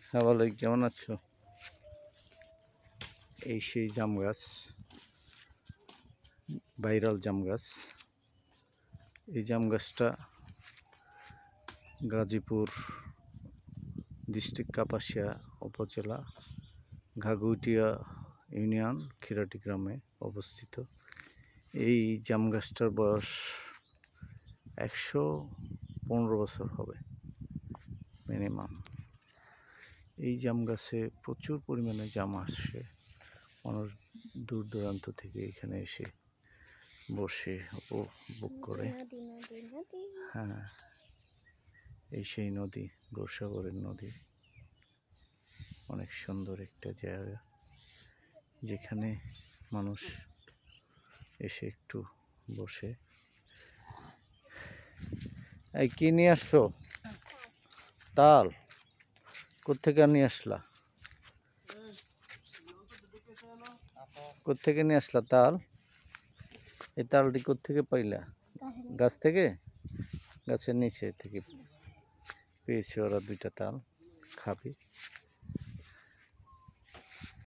হ্যাঁ বলো, কেমন আছো? এই সেই জাম গাছ, ভাইরাল জাম গাছ। এই জাম গাছটা গাজীপুর ডিস্ট্রিক্ট কাপাসিয়া উপজেলা ঘাগুটিয়া ইউনিয়ন খিরাটি গ্রামে অবস্থিত। এই জাম গাছটার বয়স 115 বছর হবে মিনিমাম। এই জাম গাছে প্রচুর পরিমাণে জাম আসে, মানুষ দূর দূরান্ত থেকে এখানে এসে বসে উপভোগ করে। হ্যাঁ, এই সেই নদী, গৌরসাগরের নদী। অনেক সুন্দর একটা জায়গা, যেখানে মানুষ এসে একটু বসে। এই কি নিয়ে আসছো? তাল? কোত্থেকে নিয়ে আসলা? কোত্থেকে নিয়ে আসলা তাল? এই তালটি কোত্থেকে পাইলা? গাছ থেকে? গাছের নিচে থেকে পেয়েছে ওরা দুইটা তাল, খাবি।